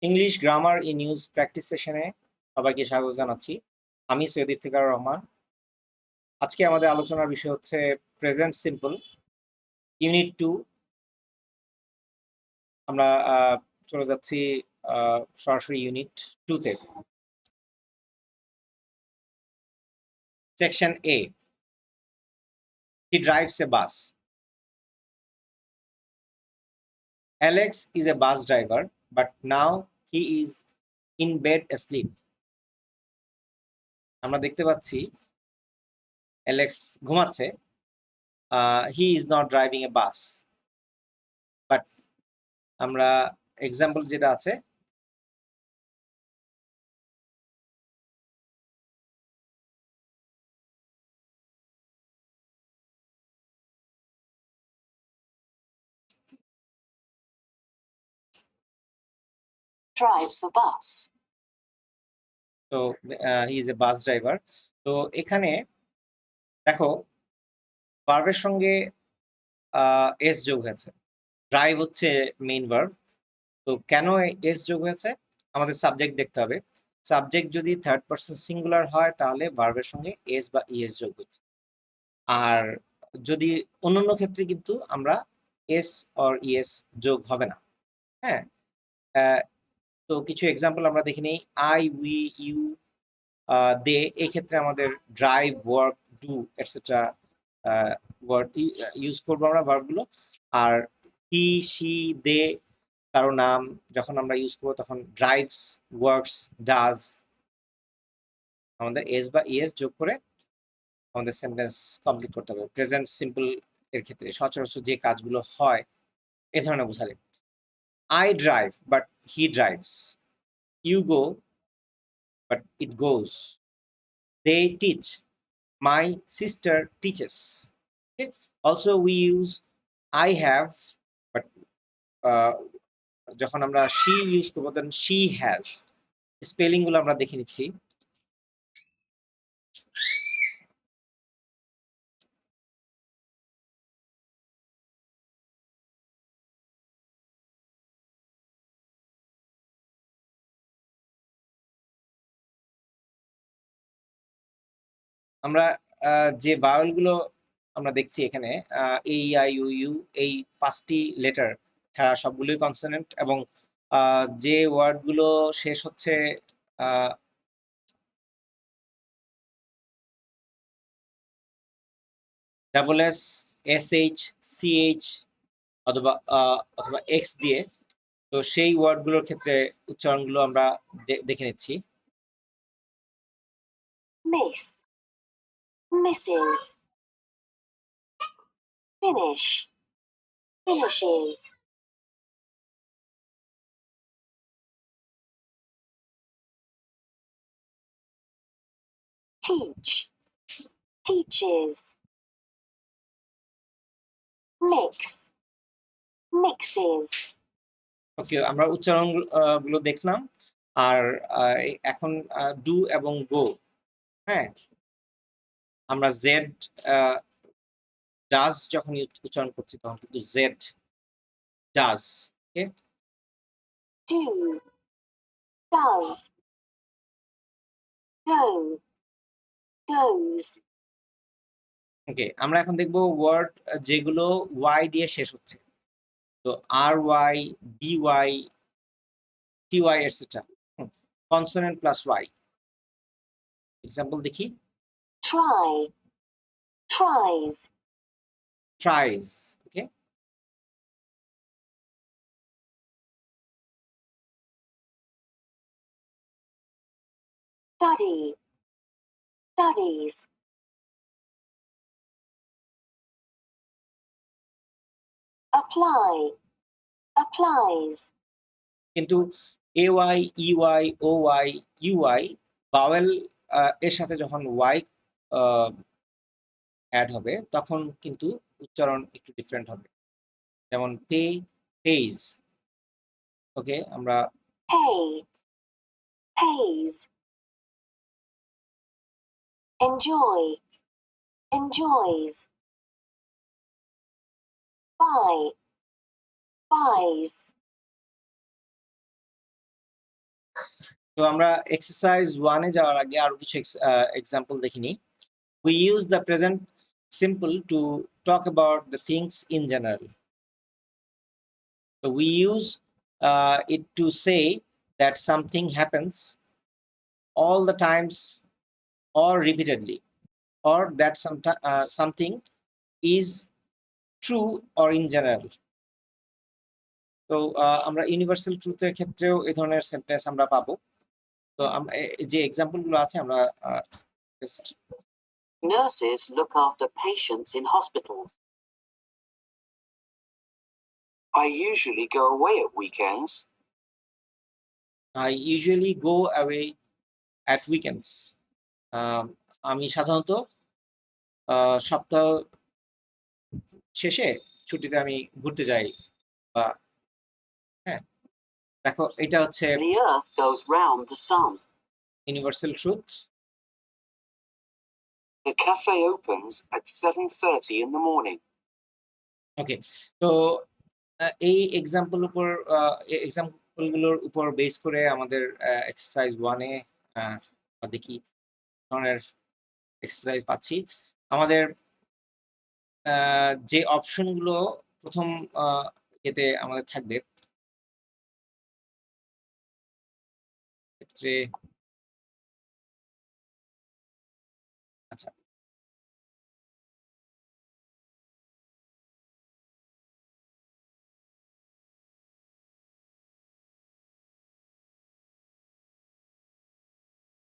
English grammar in use practice সেশনে সবাইকে স্বাগত জানাচ্ছি। আমি সৈয়দ ইফতিকার রহমান। আজকে আমাদের আলোচনার বিষয় হচ্ছে প্রেজেন্ট সিম্পল ইউনিট 2। আমরা চলে যাচ্ছি সরাসরি ইউনিট 2 তে। Section A, he drives A bus. Alex is a bus driver, but now he is in bed asleep. আমরা দেখতে পাচ্ছি অ্যালেক্স ঘুমাচ্ছে। He is not driving A bus, but আমরা এক্সাম্পল যেটা আছে drives a bus. তো he is a bus driver. তো এখানে দেখো ভার্বের সঙ্গে এস যোগ হয়েছে। ড্রাইভ হচ্ছে মেইন ভার্ব। তো কেন এস যোগ হয়েছে আমাদের সাবজেক্ট দেখতে হবে। সাবজেক্ট যদি থার্ড পারসন সিঙ্গুলার হয় তাহলে ভার্বের সঙ্গে এস বা ইএস যোগ হচ্ছে। আর যদি অন্যান্য ক্ষেত্রে কিন্তু আমরা এস অর ইএস যোগ হবে না। হ্যাঁ, তো কিছু এক্সাম্পল আমরা দেখে নিই। আই, উই, ইউ, দে, এই ক্ষেত্রে আমাদের drive, work, do etcetera word use করবো আমরা ভার্বগুলো। আর হি, শি, দে কারো নাম যখন আমরা ইউজ করবো তখন ড্রাইভস, ওয়ার্কস, ডাজ আমাদের এস বা ইএস যোগ করে আমাদের সেন্টেন্স কমপ্লিট করতে হবে। প্রেজেন্ট সিম্পল এর ক্ষেত্রে সচরাচর যে কাজগুলো হয় এ ধরনের বোঝালে। I drive, but he drives. You go, but it goes. They teach. My sister teaches. Okay. Also, we use I have, but যখন আমরা she use করবো then she has. স্পেলিং গুলো আমরা দেখে নিচ্ছি। আমরা যে ভাওয়েল গুলো আমরা দেখছি এখানে এ আই ইউ ইউ এই 5টি লেটার ছাড়া সবগুলোই কনসোনেন্ট এবং যে ওয়ার্ড গুলো শেষ হচ্ছে double S, S H, C H অথবা এক্স দিয়ে, তো সেই ওয়ার্ড গুলোর ক্ষেত্রে উচ্চারণগুলো আমরা দেখে নিচ্ছি। Miss, misses. Finish, finishes. Teach, teaches. Mix, mixes. ওকে, আমরা উচ্চারণ গুলো দেখলাম। আর এখন ডু এবং গো, হ্যাঁ, আমরা জেড ডাজ যখন উচ্চারণ করছি তখন কিন্তু Z does. Okay, Do, does. Go, goes. ওকে, আমরা এখন দেখবো ওয়ার্ড যেগুলো ওয়াই দিয়ে শেষ হচ্ছে। তো R Y, B Y, T Y etcetera, consonant plus Y. Example দেখি। Try, tries. Tries. Okay, Study, studies. Apply, applies. কিন্তু A Y, E Y, O Y, U Y vowel এর সাথে যখন ওয়াই অ্যাড হবে তখন কিন্তু উচ্চারণ একটু ডিফারেন্ট হবে। যেমন পে, পেজ। ওকে, আমরা Pay, pays. Enjoy, enjoys. Buy, buys. তো আমরা এক্সারসাইজ 1 এ যাওয়ার আগে আরো কিছু এক্সাম্পল দেখিনি। We use the present simple to talk about the things in general. So we use it to say that something happens all the times or repeatedly, or that something is true or in general. তো আমরা universal ট্রুথের ক্ষেত্রেও এই ধরনের sentence আমরা পাবো। তো আমরা যে এক্সাম্পল গুলো আছে আমরা just Nurses look after patients in hospitals. I usually go away at weekends. I usually go away at weekends. আমি সাধারণত সপ্তাহ শেষে ছুটিতে আমি ঘুরতে যাই। বা হ্যাঁ, দেখো এটা হচ্ছে The earth goes round the sun. Universal truth. The cafe opens at 7:30 in the morning. ওকে, তো এই এক্সাম্পল গুলোর উপর বেস করে আমাদের এক্সারসাইজ 1 এ দেখি ধরনের এক্সারসাইজ পাচ্ছি। আমাদের যে অপশনগুলো প্রথম এতে আমাদের থাকবে ক্ষেত্রে, আচ্ছা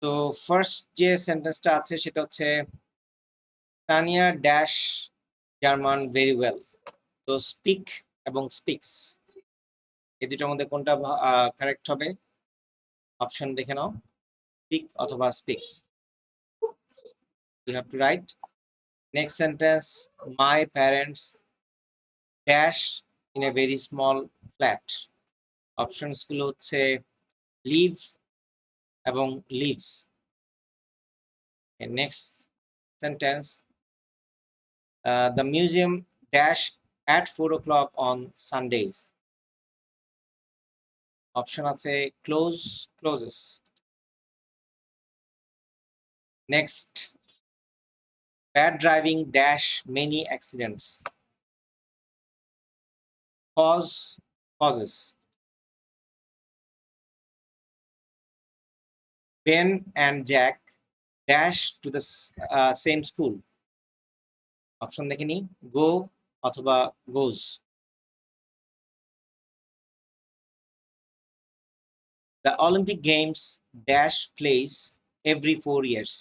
তো ফার্স্ট যে সেন্টেন্সটা আছে সেটা হচ্ছে Tania dash German very well. তো স্পিক এবং স্পিক্স এই দুটোর মধ্যে কোনটা কারেক্ট হবে? অপশন দেখে নাও, স্পিক অথবা speaks. You have to write. Next sentence, my parents dash in a very small flat. Options গুলো হচ্ছে লিভ এবং lives. Next sentence, the museum dash at 4 o'clock on Sundays. Option আছে close, closes. Next, bad driving dash many accidents. Cause, causes. Ben and Jack dash to the same school. Option দেখে নি, গো অথবা গোজ। The Olympic Games dash place every 4 years.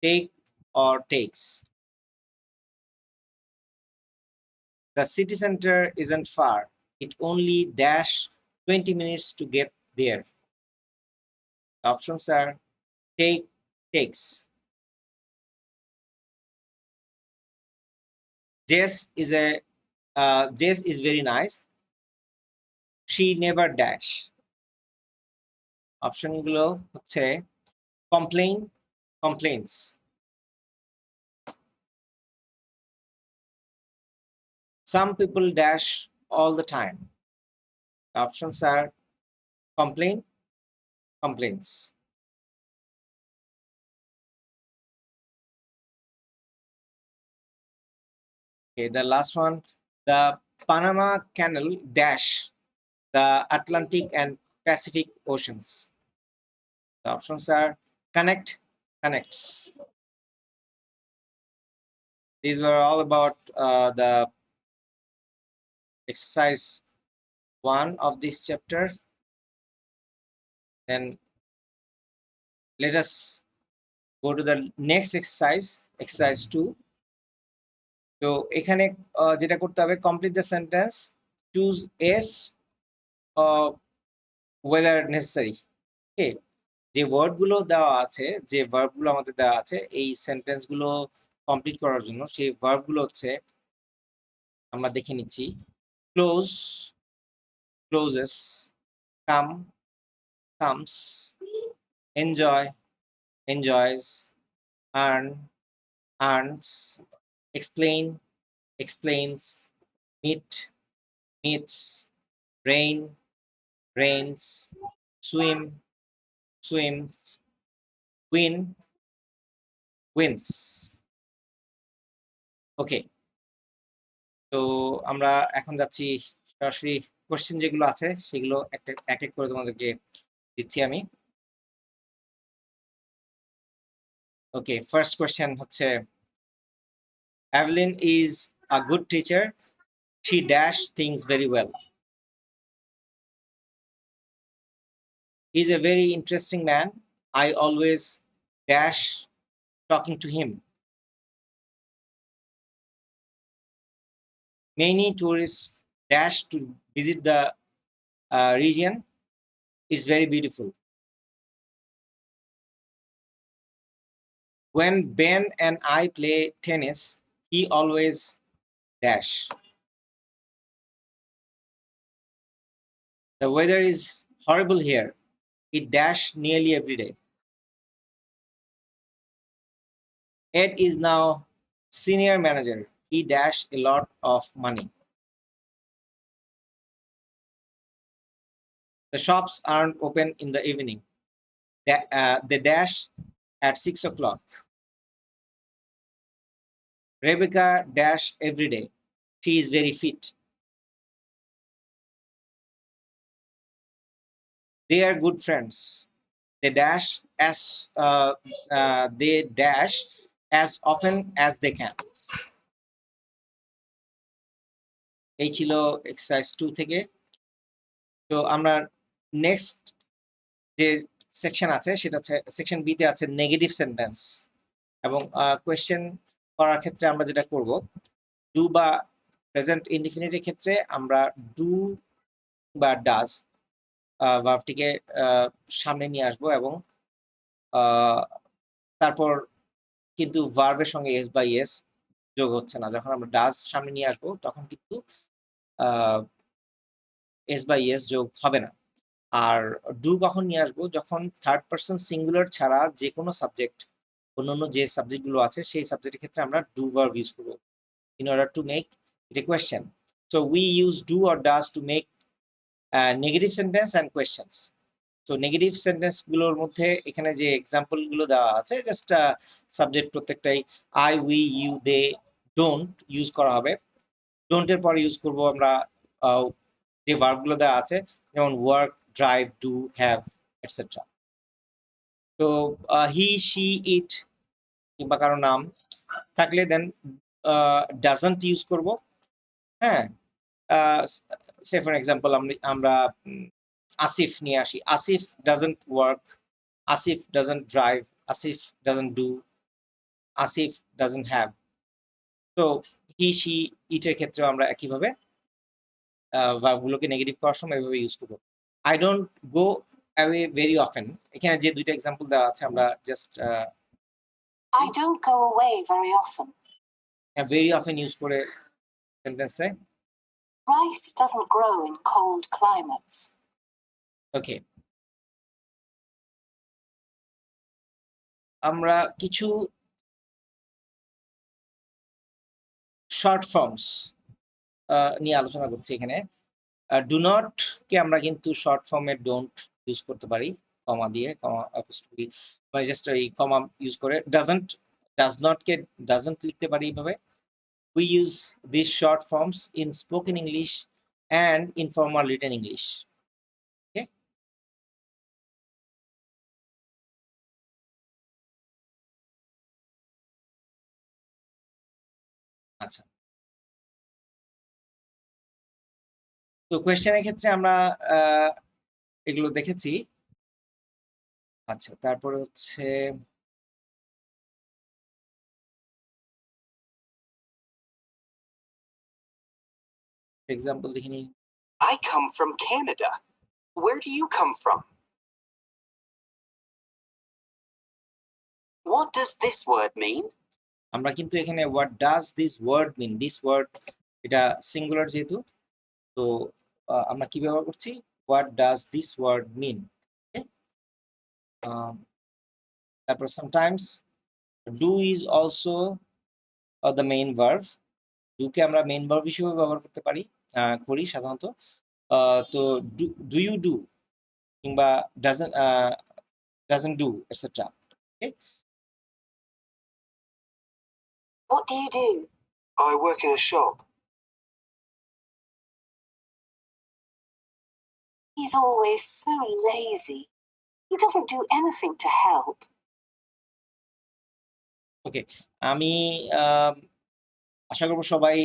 Take or takes. The city center isn't far. It only dash 20 minutes to get there. The options are take, takes. Jess is very nice. She never dash. Option গুলো হচ্ছে complain, complaints. Some people dash all the time. The options are complain, complaints. Okay, the last one, the Panama Canal dash the Atlantic and Pacific Oceans. The options are connect, connects. These were all about the exercise 1 of this chapter. Then let us go to the next exercise, exercise 2. তো এখানে যেটা করতে হবে, complete the sentence, choose yes whether necessary. Okay, যে word গুলো দেওয়া আছে, যে ভার্ব গুলো আমাদের দেওয়া আছে এই সেন্টেন্স গুলো কমপ্লিট করার জন্য, সেই ভার্ব গুলো হচ্ছে আমরা দেখে নিচ্ছি। Close, closes, come, comes, enjoy, enjoys, earn, earns, explain, explains, meet, meets, rain, rains, swim, swims, win, wins. ওকে, তো আমরা এখন যাচ্ছি সরাসরি কোশ্চেন যেগুলো আছে সেগুলো এক এক করে তোমাদেরকে দিচ্ছি আমি। ওকে, ফার্স্ট কোশ্চেন হচ্ছে, Evelyn is a good teacher. She dash things very well. He's a very interesting man. I always dash talking to him. Many tourists dash to visit the region. It's very beautiful. When Ben and I play tennis, he always dash. The weather is horrible here. It dash nearly every day. Ed is now senior manager. He dash a lot of money. The shops aren't open in the evening. They dash at 6 o'clock. Rebecca dash every day. She is very fit. They are good friends. They dash as often as they can. এই ছিল exercise 2 থেকে। তো আমরা next যে section আছে সেটা হচ্ছে section B তে আছে নেগেটিভ সেন্টেন্স, এবং কোয়েশ্চেন করার ক্ষেত্রে আমরা যেটা করব, ডু বা প্রেজেন্ট ইনডিফিনিটের ক্ষেত্রে আমরা ডু বা ডাজ ভার্বটিকে সামনে নিয়ে আসবো, এবং তারপর কিন্তু ভার্বের সঙ্গে এস বা ইয়েস যোগ হচ্ছে না। যখন আমরা ডাজ সামনে নিয়ে আসবো তখন কিন্তু এস বা ইয়েস যোগ হবে না। আর ডু কখন নিয়ে আসবো, যখন থার্ড পারসন সিঙ্গুলার ছাড়া যে কোনো সাবজেক্ট, অন্যান্য যে সাবজেক্টগুলো আছে সেই সাবজেক্টের ক্ষেত্রে আমরা ডু ভার্ব ইউজ করবো in order to make it a question. So we use do or does to make negative sentence and questions. So negative sentence গুলোর মধ্যে এখানে যে এক্সাম্পল গুলো দেওয়া আছে, জাস্ট সাবজেক্ট প্রত্যেকটাই I, we, you, they, don't use করা হবে। ডোন্ট এর পরে ইউজ করব আমরা যে ভার্ব গুলো দেওয়া আছে, যেমন work, drive, do, have, etcetera. তো হি, শি, ইট কিংবা কারো নাম থাকলে দেন ডাজন্ট ইউজ করব। হ্যাঁ, সে ফর এক্সাম্পল আমরা আসিফ নিয়ে আসি, Asif doesn't work, Asif doesn't drive, Asif doesn't do, Asif doesn't have. তো হি, শি, ইটের ক্ষেত্রেও আমরা একইভাবে ভার্বগুলোকে নেগেটিভ করার সময় এভাবে ইউজ করব। I don't go away very often, এখানে যে দুইটা এক্সাম্পল দেওয়া আছে আমরা just I don't go away very often. Very often use করে সেন্টেন্সে। Rice doesn't grow in cold climates. ওকে, আমরা কিছু শর্ট ফর্মস নিয়ে আলোচনা করছি এখানে। ডু নট কে আমরা কিন্তু শর্ট ফর্মে ডোন্ট ইউজ করতে পারি, কমা দিয়ে, কমা অ্যাপোস্ট্রফি, মানে জাস্ট এই কমা ইউজ করে। ডাজন্ট, ডাজ নট কে ডাজন্ট লিখতে পারি এইভাবে। We use this short forms in spoken English and informal written English. Okay, আচ্ছা, তো কোয়েশ্চেনের ক্ষেত্রে আমরা এগুলো দেখেছি। আচ্ছা, তারপরে হচ্ছে এক্সাম্পল দেখিনি। I come from Canada. Where do you come from? What does this word mean? আমরা কিন্তু এখানে what does this word mean, this word এটা সিঙ্গুলার যেহেতু, তো আমরা কি ব্যবহার করছি, what does this word mean. তারপর sometimes do is also the main verb. ডুকে আমরা মেইন ভার্ব হিসেবে ব্যবহার করতে পারি, করি সাধারণত। তো ডু ইউ ডু, কিংবা doesn't do, etc. Okay. What do you do? I work in a shop. He's always so lazy. He doesn't do anything to help. ওকে, আমি আশা করব সবাই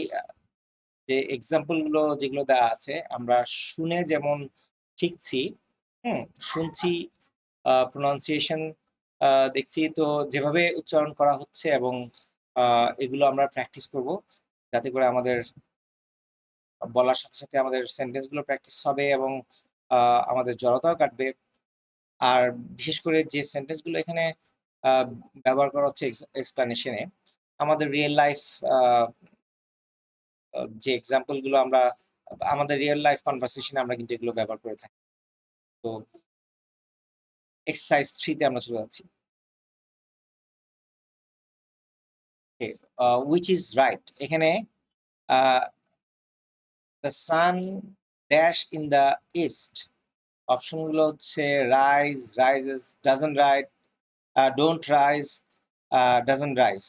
যে এক্সাম্পল গুলো যেগুলো দেওয়া আছে আমরা শুনে যেমন শিখছি, শুনছি, প্রোনাউন্সিয়েশন দেখছি, তো যেভাবে উচ্চারণ করা হচ্ছে এবং এগুলো আমরা প্র্যাকটিস করব, যাতে করে আমাদের বলার সাথে সাথে আমাদের সেন্টেন্স গুলো প্র্যাকটিস হবে এবং আমাদের জড়তাও কাটবে। আর বিশেষ করে যে সেন্টেন্স গুলো এখানে ব্যবহার করা হচ্ছে এক্সপ্লেনেশনে, আমাদের রিয়েল লাইফ যে এক্সাম্পল গুলো আমরা আমাদের রিয়েল লাইফ কনভারসেশনে আমরা কিন্তু এগুলো ব্যবহার করে থাকি। তো এক্সারসাইজ 3 তে আমরা চলে যাচ্ছি। which is right, এখানে the sun dash in the east, option গুলো হচ্ছে rise, rises, doesn't rise, don't rise, doesn't rise.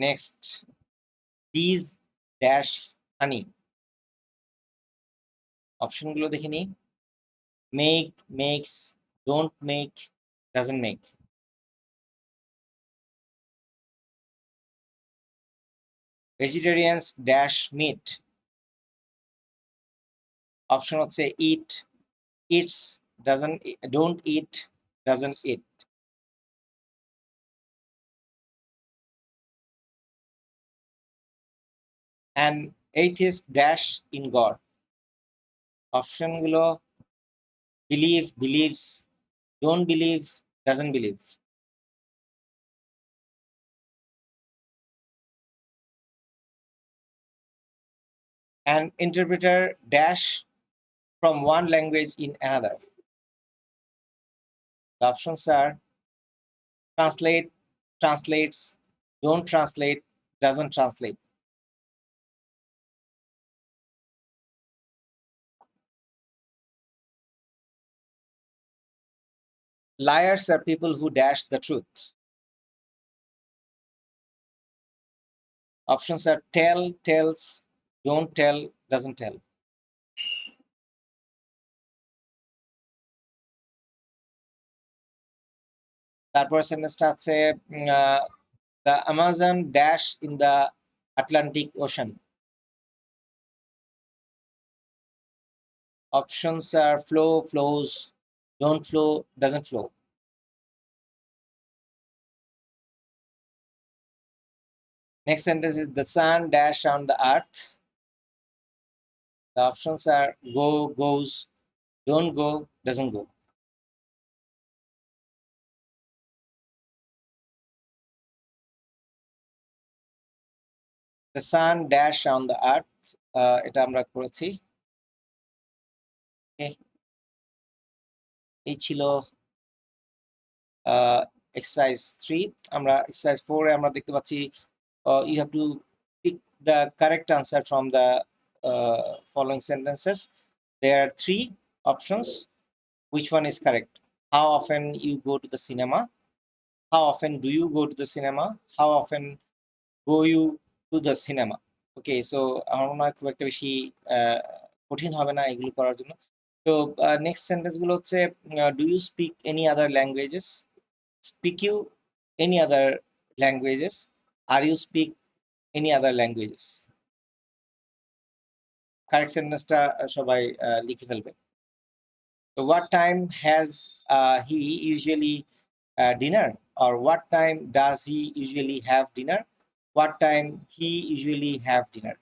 Next, these dash honey, option গুলো দেখে নি। make, makes, don't make, doesn't make. Vegetarians dash meat, option হচ্ছে eat, eats, doesn't, don't eat, doesn't eat. And atheist dash in God, option গুলো believe, believes, don't believe, doesn't believe. And interpreter dash from one language in another. The options are translate, translates, don't translate, doesn't translate. Liars are people who dash the truth. Options are tell, tells, don't tell, doesn't tell. তারপর সেন্টেন্সটা আছে the Amazon dash in the Atlantic Ocean. Options are flow, flows, don't flow, doesn't flow. Next sentence is the sun dash on the earth. The options are go, goes, don't go, doesn't go. The sun dash on the earth, এটা আমরা করেছি। এই ছিল exercise 3. আমরা exercise 4 এ আমরা দেখতে পাচ্ছি you have to pick the correct answer from the following sentences. There are 3 options. Which one is correct? How often you go to the cinema? How often do you go to the cinema? How often go you to the cinema? Okay, so আমার মনে হয় খুব একটা বেশি কঠিন হবে না এগুলো করার জন্য। তো নেক্সট সেন্টেন্স গুলো হচ্ছে do you speak any other languages? Speak you any other languages? Are you speak any other languages? Correct সেন্টেন্সটা সবাই লিখে ফেলবে। So what time has he usually dinner, or what time does he usually have dinner? What time he usually have dinner?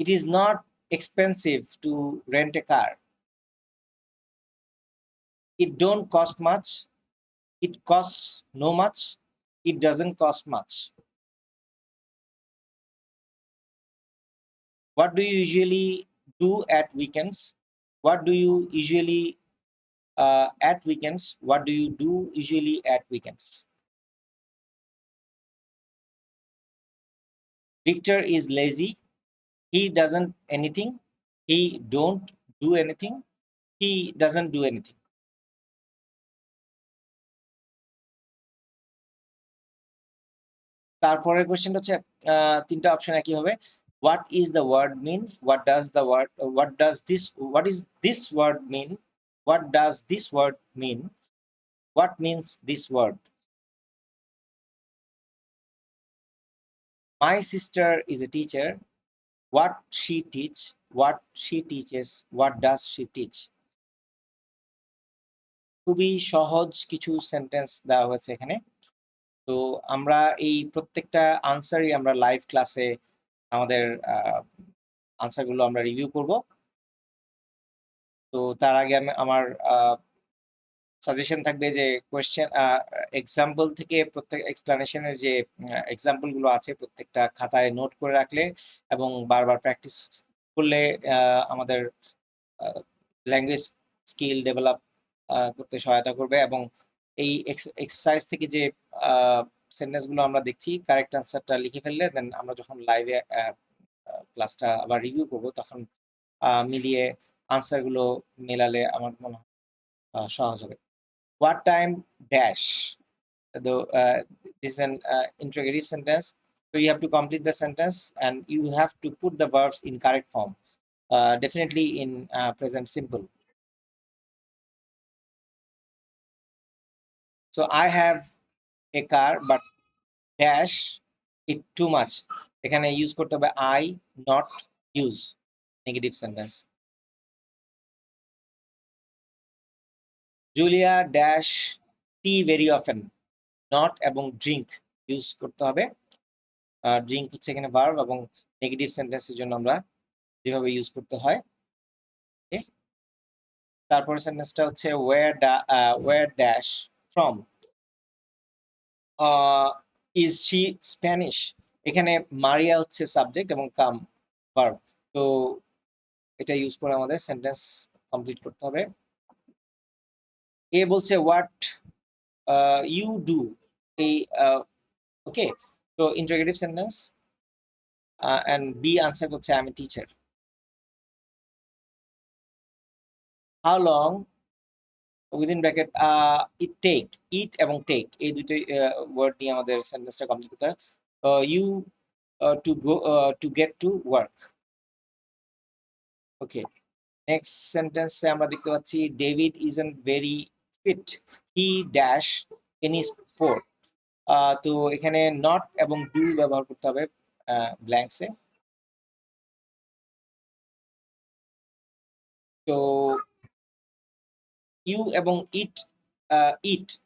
It is not expensive to rent a car. It don't cost much. It costs no much. It doesn't cost much. What do you usually do at weekends? What do you usually at weekends? What do you do usually at weekends? Victor is lazy. He doesn't anything. He don't do anything. He doesn't do anything. তারপরের কোশ্চেনটা হচ্ছে তিনটা option একই হবে। What is the word mean? What does the word? What is this word mean? What does this word mean? What means this word? My sister is a teacher. What she teach? What she teaches? What does she teach? খুবই সহজ কিছু sentence দেওয়া হয়েছে এখানে। তো আমরা এই প্রত্যেকটা আনসারই আমরা লাইভ ক্লাসে আমাদের আনসারগুলো আমরা রিভিউ করব। তো তার আগে আমি আমার সাজেশন থাকবে যে কোয়েশ্চেন এক্সাম্পল থেকে প্রত্যেক এক্সপ্লেনেশনের যে এক্সাম্পল গুলো আছে প্রত্যেকটা খাতায় নোট করে রাখলে এবং বারবার প্র্যাকটিস করলে আমাদের ল্যাঙ্গুয়েজ স্কিল ডেভেলপ করতে সহায়তা করবে। এবং এই এক্সারসাইজ থেকে যে সেন্টেন্স গুলো আমরা দেখছি কারেক্ট আনসারটা লিখে ফেললে দেন আমরা যখন লাইভে ক্লাসটা আবার রিভিউ করব তখন মিলিয়ে আনসার গুলো মেলালে আমার মনে হয় সহজ হবে। What time dash? Though this is an interrogative sentence, so you have to complete the sentence and you have to put the verbs in correct form, definitely in present simple. So I have a car but dash it too much. এখানে use করতে হবে I not use, negative sentence. Julia dash tea very often. Not এবং drink use করতে হবে। Drink হচ্ছে এখানে verb এবং negative সেন্টেন্সের জন্য আমরা যেভাবে ইউজ করতে হয়। তারপর সেন্টেন্সটা হচ্ছে where dash from is she Spanish? এখানে মারিয়া হচ্ছে সাবজেক্ট এবং কাম ভার্ব। তো এটা ইউজ করে আমাদের সেন্টেন্স কমপ্লিট করতে হবে। এ বলছে হোয়াট ইউ ডু, এই ওকে। তো interrogative sentence and B answer করছে আমি teacher. How long within bracket it take, eat এবং take এই দুটোই ওয়ার্ড নিয়ে আমাদের সেন্টেন্সটা কমপ্লিট করতে হয়। you to go to get to work. Okay, next সেন্টেন্সে আমরা দেখতে পাচ্ছি David isn't very fit, he dash any sport. তো এখানে নট এবং ডু ব্যবহার করতে হবে ব্ল্যাঙ্কসে। তো ইউ এবং ইট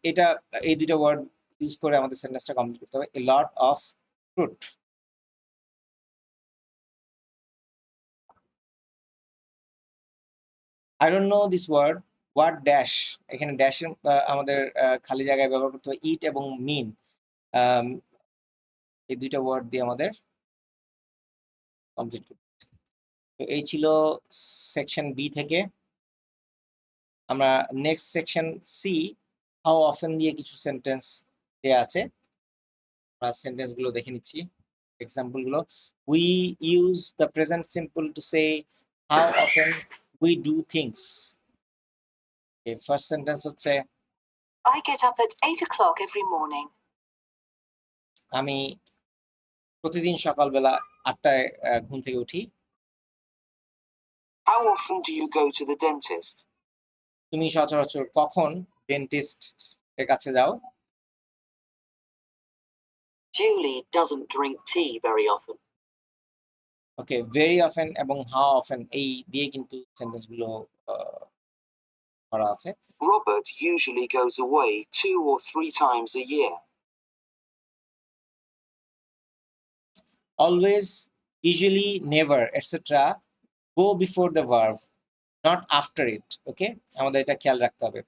এটা এই দুইটা ওয়ার্ড ইউজ করে আমাদের সেন্টেন্সটা কমপ্লিট করতে হবে। A lot of fruit. I don't know this word. What dash? এখানে ড্যাশ আমাদের খালি জায়গায় ব্যবহার করতে হবে ইট এবং মিন, এই দুইটা ওয়ার্ড দিয়ে আমাদের কমপ্লিট করতে হবে। তো এই ছিল সেকশন বি থেকে। আমরা next section C how often দিয়ে কিছু সেন্টেন্স দেয়া আছে, আমরা সেন্টেন্স গুলো দেখে নিচ্ছি এক্সাম্পল গুলো। We use the present simple to say how often we do things. First sentence হচ্ছে I get up at 8 o'clock every morning. আমি প্রতিদিন সকালবেলা 8টায় ঘুম থেকে উঠি। How often do you go to the dentist? তুমি সচরাচর কখন ডেন্টিস্ট এর কাছে যাও? Julie doesn't drink tea very often. Okay, very often এবং হাউ অফেন এই দিয়ে কিন্তু সেন্টেন্স গুলো করা আছে। Robert usually goes away 2 or 3 times a year. Always, usually, never, etc. go before the verb, not after it. ওকে, আমাদের এটা খেয়াল রাখতে হবে।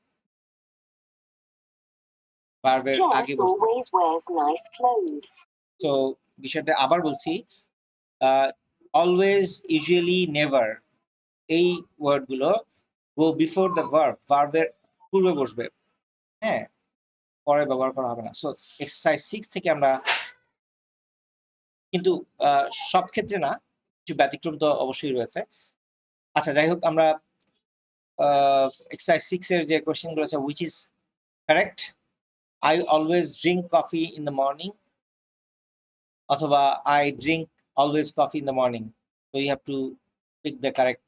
ভার্বের আগে Jess বসবে। always wears nice clothes. So বিষয়টা আবার বলছি, অলওয়েজ, ইউজুয়ালি, নেভার এই ওয়ার্ড গুলো গো বিফোর দ্য ভার্ব, ভার্বের পূর্বে বসবে, হ্যাঁ, পরে ব্যবহার করা হবে না। সো এক্সারসাইজ 6 থেকে আমরা কিন্তু সব ক্ষেত্রে না, কিছু ব্যতিক্রম তো অবশ্যই রয়েছে। আচ্ছা, যাই হোক, আমরা এক্সারসাইজ 6 এর যে কোশ্চেন গুলো আছে, which is correct? I always drink coffee in the morning, অথবা I drink always coffee in the morning. So you have to pick the correct,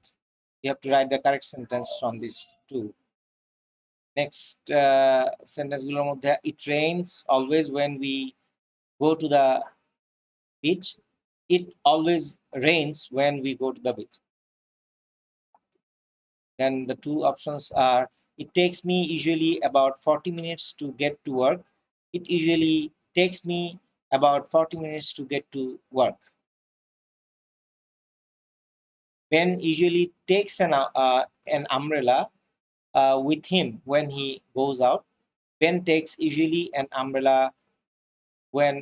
you have to write the correct sentence from these two. Next sentence গুলোর মধ্যে, it rains always when we go to the beach. It always rains when we go to the beach. Then the two options are, it takes me usually about 40 minutes to get to work. It usually takes me about 40 minutes to get to work. Ben usually takes an umbrella with him when he goes out. Ben takes usually an umbrella when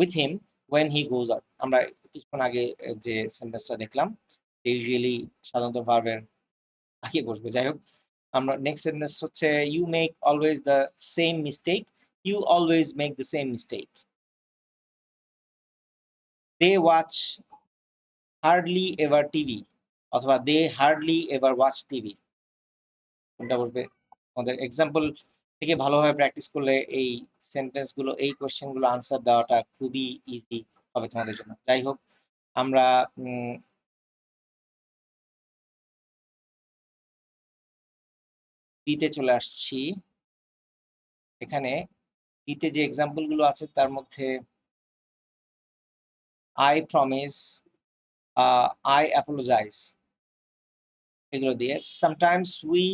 with him when he goes out. আমরা কিছুক্ষণ আগে যে সেন্টেন্সটা দেখলাম, usually সাধারণত ভার্বের আগে বসবে। যাই হোক, আমরা নেক্সট সেন্টেন্স হচ্ছে, you make always the same mistake. You always make the same mistake. They watch hardly ever TV, অথবা they hardly ever watch TV. কোনটা বসবে? আমাদের এক্সাম্পল থেকে ভালোভাবে প্র্যাকটিস করলে এই সেন্টেন্স গুলো, এই কোশ্চেন গুলো আনসার দেওয়াটা খুবই ইজি হবে তোমাদের জন্য। যাই হোক, আমরা বিতে চলে আসছি। এখানে বিতে যে এক্সাম্পল গুলো আছে তার মধ্যে আই প্রমিস, আই অ্যাপোলোজাইজ, এগুলো দিয়ে sometimes we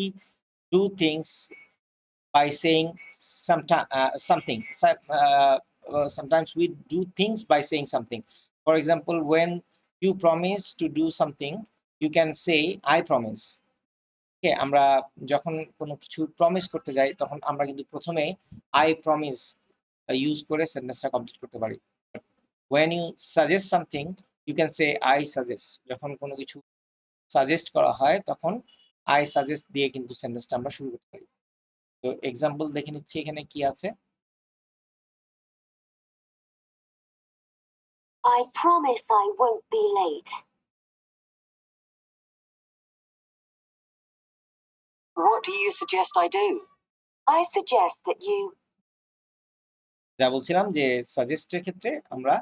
do things by saying something. Sometimes we do things by saying something. For example, when you promise to do something, you can say I promise. Okay, আমরা যখন কোনো কিছু promise করতে যাই তখন আমরা কিন্তু প্রথমে I promise ইউজ করে সেন্টেন্সটা কমপ্লিট করতে পারি। When you suggest something, you can say I suggest. যখন কোনো কিছু সাজেস্ট করা হয় তখন I suggest দিয়ে কিন্তু সেন্টেন্সটা আমরা শুরু করতে পারি। তো এক্সাম্পল দেখে নিচ্ছি এখানে কি আছে। I promise I won't be late. What do you suggest I do? I suggest that you. যা বলছিলাম যে সাজেস্টের ক্ষেত্রে আমরা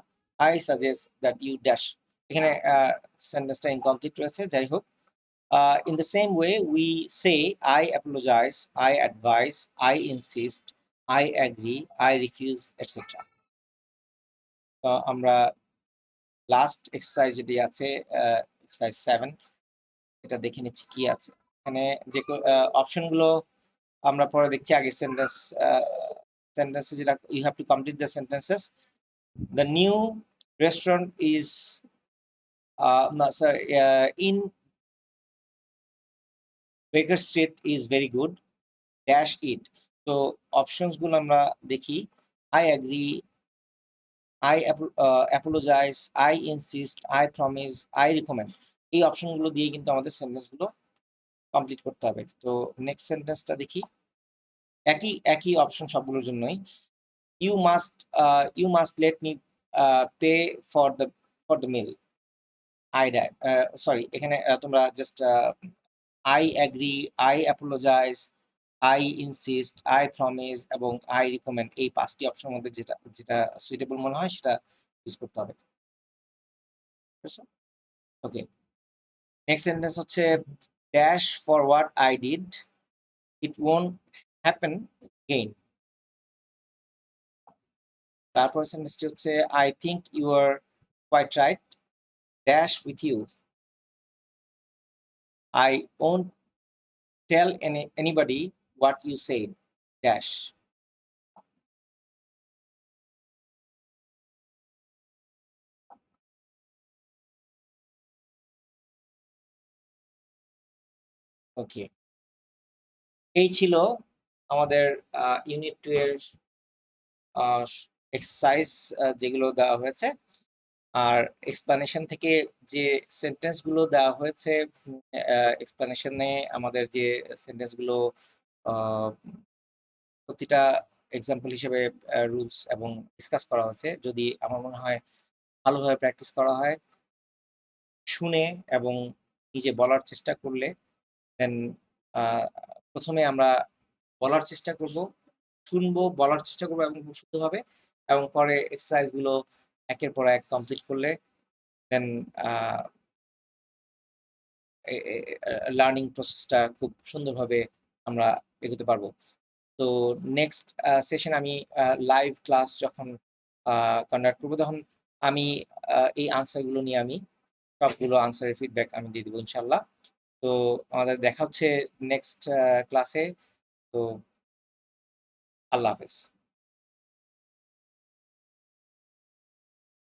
I suggest that you dash, এখানে সেন্টেন্সটা ইনকমপ্লিট রয়েছে। যাই হোক, in the same way we say I apologize, I advise, I insist, I agree, I refuse, etc. তো আমরা লাস্ট এক্সারসাইজ যেটি আছে, এক্সারসাইজ 7, এটা দেখে নিচ্ছি কি আছে। এখানে যে অপশনগুলো আমরা পরে দেখছি, আগে সেন্টেন্সে যেটা, you have to complete the sentences. The new restaurant is in Baker Street is very good, dash it. তো অপশনস গুলো আমরা দেখি, I agree, I apologize, I insist, I promise, I recommend। এই অপশনগুলো দিয়ে কিন্তু আমাদের সেন্টেন্সগুলো কমপ্লিট করতে হবে। তো নেক্সট সেন্টেন্সটা দেখি, একই অপশন সবগুলোর জন্যই। you must let me pay for the meal. Sorry, এখানে তোমরা just I agree, I apologize, I insist, I promise এবং I recommend, এই 5টি অপশনের মধ্যে যেটা সুইটেবল মনে হয় সেটা ইউজ করতে হবে। ওকে, নেক্সট সেন্টেন্স হচ্ছে, dash for what I did, it won't happen again। তারপর সেন্টেন্সটি হচ্ছে, I think you are quite right, dash with you, I won't tell anybody what you said, dash। ওকে, এই ছিল আমাদের ইউনিট 2 এর এক্সারসাইজ যেগুলো দেওয়া হয়েছে। আর এক্সপ্লানেশন থেকে যে সেন্টেন্স গুলো দেওয়া হয়েছে, এক্সপ্লানেশনে আমাদের যে সেন্টেন্স গুলো প্রতিটা এক্সাম্পল হিসেবে রুলস এবং ডিসকাস করা হয়েছে। যদি আমার মনে হয় ভালোভাবে প্র্যাকটিস করা হয়, শুনে এবং নিজে বলার চেষ্টা করলে দেন আ ১ম এ আমরা বলার চেষ্টা করব, শুনবো, বলার চেষ্টা করব এবং খুব সুন্দরভাবে এবং পরে এক্সারসাইজ গুলো একের পর এক কমপ্লিট করলে দেন আ এ এ লার্নিং প্রসেসটা খুব সুন্দরভাবে আমরা এগোতে পারবো। তো নেক্সট সেশন আমি লাইভ ক্লাস যখন আ কন্ডাক্ট করব তখন আমি এই আনসার গুলো নিয়ে আমি সবগুলো আনসারের ফিডব্যাক আমি দিয়ে দিব ইনশাআল্লাহ। তো আমাদের দেখা হচ্ছে নেক্সট ক্লাসে। তো আল্লাহ হাফেজ।